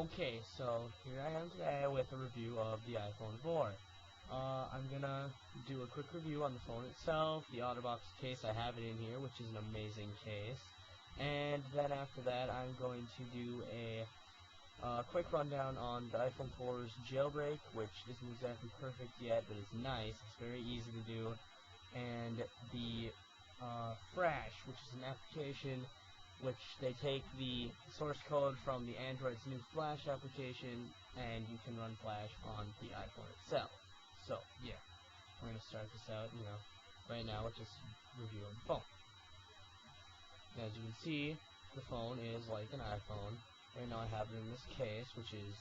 Okay, so here I am today with a review of the iPhone 4. I'm gonna do a quick review on the phone itself, the Otterbox case, I have it in here, which is an amazing case. And then after that, I'm going to do a quick rundown on the iPhone 4's jailbreak, which isn't exactly perfect yet, but it's nice, it's very easy to do. And the FRASH, which is an application which they take the source code from the Android's new Flash application, and you can run Flash on the iPhone itself. So, yeah, we're going to start this out, right now with just reviewing the phone. As you can see, the phone is like an iPhone. Right now I have it in this case, which is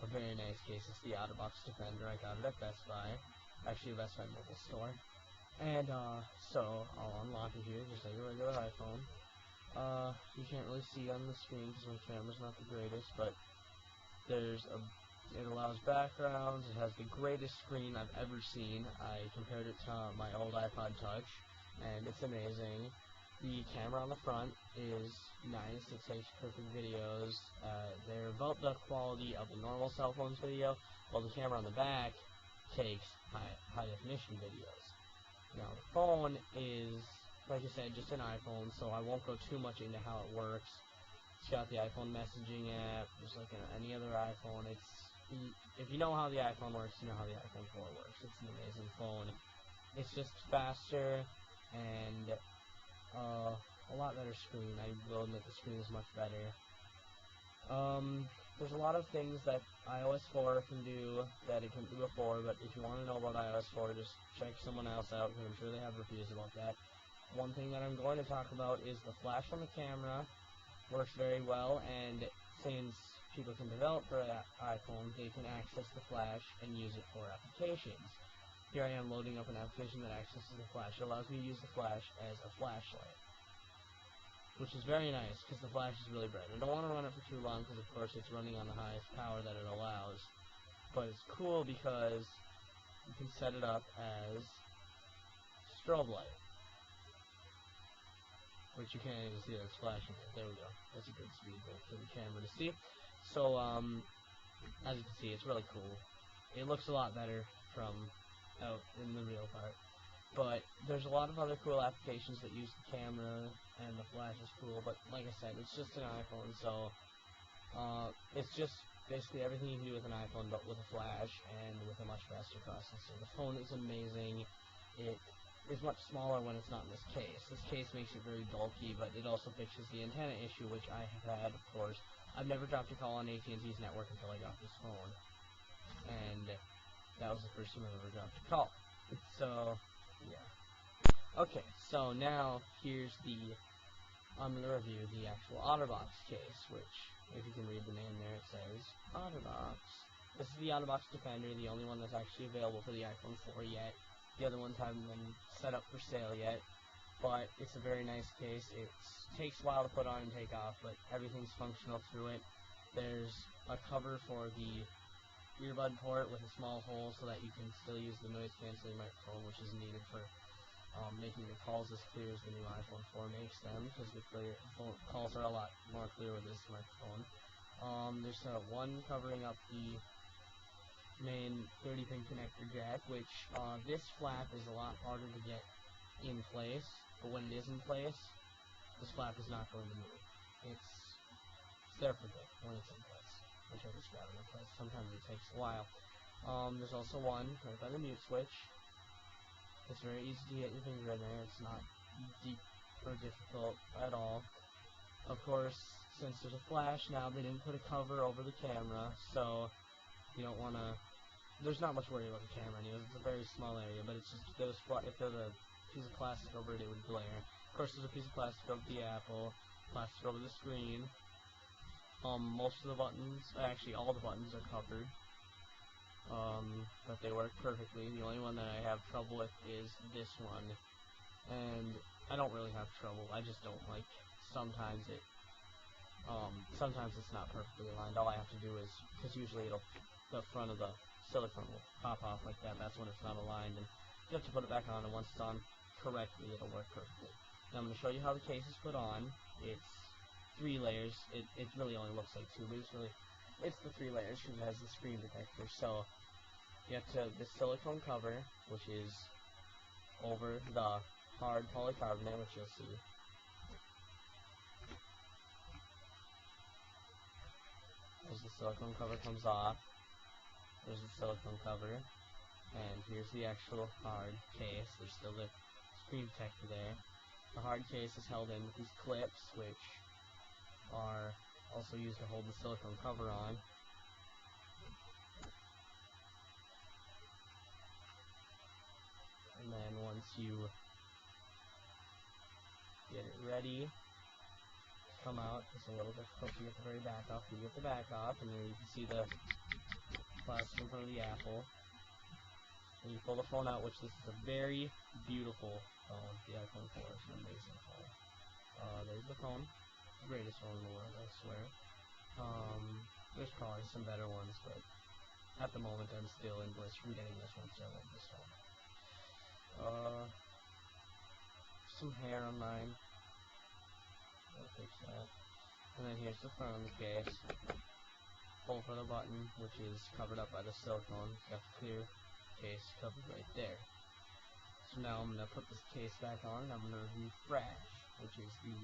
a very nice case. It's the Otterbox Defender. I got it at Best Buy, actually Best Buy mobile store. And, so, I'll unlock it here, just like a regular iPhone. You can't really see on the screen because my camera's not the greatest, but it allows backgrounds, it has the greatest screen I've ever seen. I compared it to my old iPod Touch, and it's amazing. The camera on the front is nice, it takes perfect videos. They're about the quality of a normal cell phone's video, while the camera on the back takes high definition videos. Now, the phone is, like I said, just an iPhone, so I won't go too much into how it works. It's got the iPhone messaging app, just like any other iPhone. If you know how the iPhone works, you know how the iPhone 4 works. It's an amazing phone. It's just faster and a lot better screen. I will admit the screen is much better. There's a lot of things that iOS 4 can do that it couldn't do before, but if you want to know about iOS 4, just check someone else out, because I'm sure they have reviews about that. One thing that I'm going to talk about is the flash on the camera works very well, and since people can develop for an iPhone, they can access the flash and use it for applications. Here I am loading up an application that accesses the flash. It allows me to use the flash as a flashlight, which is very nice, because the flash is really bright. I don't want to run it for too long, because of course it's running on the highest power that it allows, but it's cool because you can set it up as strobe light, which you can't even see that's flashing. There we go. That's a good speed for the camera to see. So, as you can see, it's really cool. It looks a lot better from out in the real part. But there's a lot of other cool applications that use the camera, and the flash is cool, but like I said, it's just an iPhone, so it's just basically everything you can do with an iPhone, but with a flash and with a much faster processor. The phone is amazing. It is much smaller when it's not in this case. This case makes it very bulky, but it also fixes the antenna issue, which I have had, of course. I've never dropped a call on AT&T's network until I got this phone, and that was the first time I've ever dropped a call. So, yeah. Okay, so now here's I'm going to review the actual Otterbox case, which, if you can read the name there, it says Otterbox. This is the Otterbox Defender, the only one that's actually available for the iPhone 4 yet. The other ones haven't been set up for sale yet, but it's a very nice case. It takes a while to put on and take off, but everything's functional through it. There's a cover for the earbud port with a small hole so that you can still use the noise-canceling microphone, which is needed for making your calls as clear as the new iPhone 4 makes them, because the calls are a lot more clear with this microphone. There's one covering up the main 30-pin connector jack, which this flap is a lot harder to get in place, but when it is in place, this flap is not going to move. It's there for good when it's in place, which I just got it in place. Sometimes it takes a while. There's also one right by the mute switch. It's very easy to get your finger in there. It's not deep or difficult at all. Of course, since there's a flash now, they didn't put a cover over the camera, so you don't want to. There's not much worry about the camera anyways. It's a very small area, but it's just if there was a piece of plastic over it, it would glare. Of course, there's a piece of plastic over the Apple, plastic over the screen. Most of the buttons, actually all the buttons are covered. But they work perfectly. The only one that I have trouble with is this one, and I don't really have trouble. I just don't like. Sometimes it's not perfectly aligned. All I have to do is, because usually the front of the silicone will pop off like that. That's when it's not aligned, and you have to put it back on. And once it's on correctly, it'll work perfectly. Now I'm going to show you how the case is put on. It's 3 layers. It really only looks like 2, but it's really it's the 3 layers because it has the screen protector. So you have to the silicone cover, which is over the hard polycarbonate, which you'll see. As the silicone cover comes off, there's the silicone cover, and here's the actual hard case. There's still the screen protector there. The hard case is held in with these clips, which are also used to hold the silicone cover on. And then once you get it ready to come out, it's a little difficult to get the very back off. You get the back off, and then you can see the plastic in front of the Apple. And you pull the phone out, which this is a very beautiful phone. The iPhone 4 is an amazing phone. There's the phone. The greatest phone in the world, I swear. There's probably some better ones, but at the moment I'm still in bliss from getting this one, so I love this phone. Some hair on mine. I'll fix that. And then here's the front of the case. Pull for the button, which is covered up by the silicone. Got the clear case covered right there. So now I'm going to put this case back on, and I'm going to review FRASH, which is the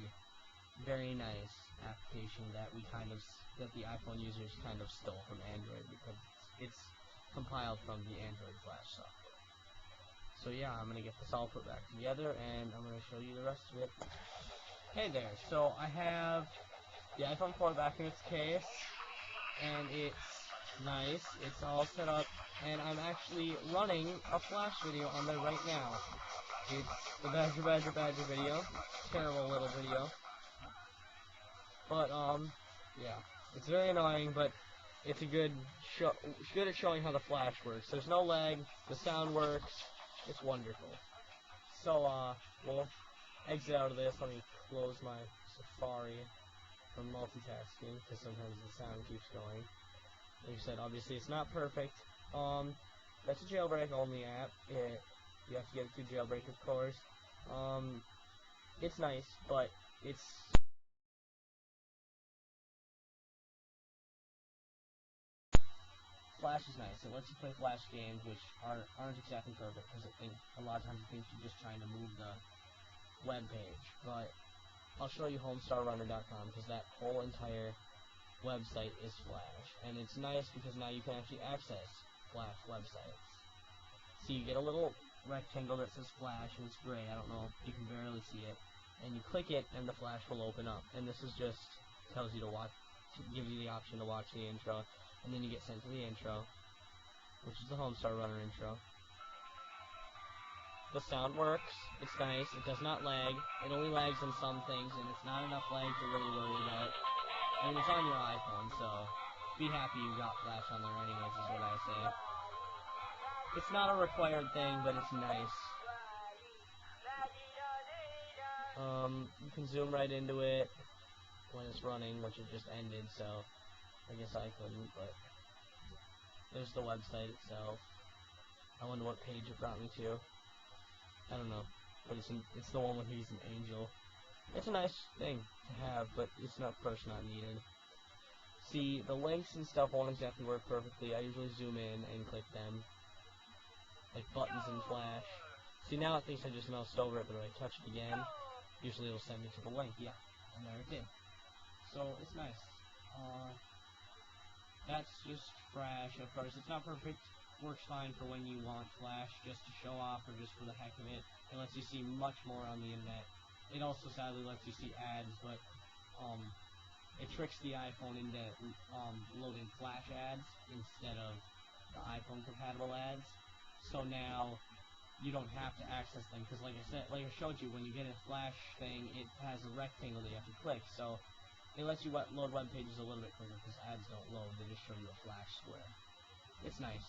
very nice application that that the iPhone users kind of stole from Android, because it's compiled from the Android Flash software. So yeah, I'm going to get this all put back together, and I'm going to show you the rest of it. Hey there, so I have the iPhone 4 back in its case, and it's nice, it's all set up, and I'm actually running a Flash video on there right now. It's the Badger video, terrible little video, but yeah, it's very annoying, but it's a good at showing how the Flash works. There's no lag, the sound works, it's wonderful. So we'll exit out of this. Let me close my Safari from multitasking, because sometimes the sound keeps going. Like I said, obviously it's not perfect. That's a jailbreak only app. You have to get it through jailbreak, of course. It's nice, but it's Flash is nice. It lets you play Flash games, which aren't exactly perfect, because a lot of times it thinks you're just trying to move the web page. But I'll show you homestarrunner.com, because that whole entire website is Flash, and it's nice because now you can actually access Flash websites. So you get a little rectangle that says Flash, and it's gray. I don't know, you can barely see it. And you click it, and the Flash will open up. And this is just tells you to watch, gives you the option to watch the intro, and then you get sent to the intro, which is the Homestar Runner intro. The sound works. It's nice. It does not lag. It only lags in some things, and it's not enough lag to really worry about. I mean, it's on your iPhone, so be happy you got Flash on there anyways, is what I say. It's not a required thing, but it's nice. You can zoom right into it when it's running, which it just ended, so I guess I couldn't, but there's the website itself. I wonder what page it brought me to. I don't know, but it's the one where he's an angel. It's a nice thing to have, but it's not, of course, not needed. See, the links and stuff won't exactly work perfectly. I usually zoom in and click them, like buttons in Flash. See, now it thinks I just moused over it, but if I touch it again, usually it'll send me to the link. Yeah, and there it did. So it's nice. That's just FRASH. Of course, it's not perfect. Works fine for when you want Flash just to show off or just for the heck of it. It lets you see much more on the internet. It also sadly lets you see ads, but it tricks the iPhone into loading Flash ads instead of the iPhone compatible ads. So now you don't have to access them, because like I showed you, when you get a Flash thing, it has a rectangle that you have to click. So it lets you load web pages a little bit quicker, because ads don't load, they just show you a Flash square. It's nice.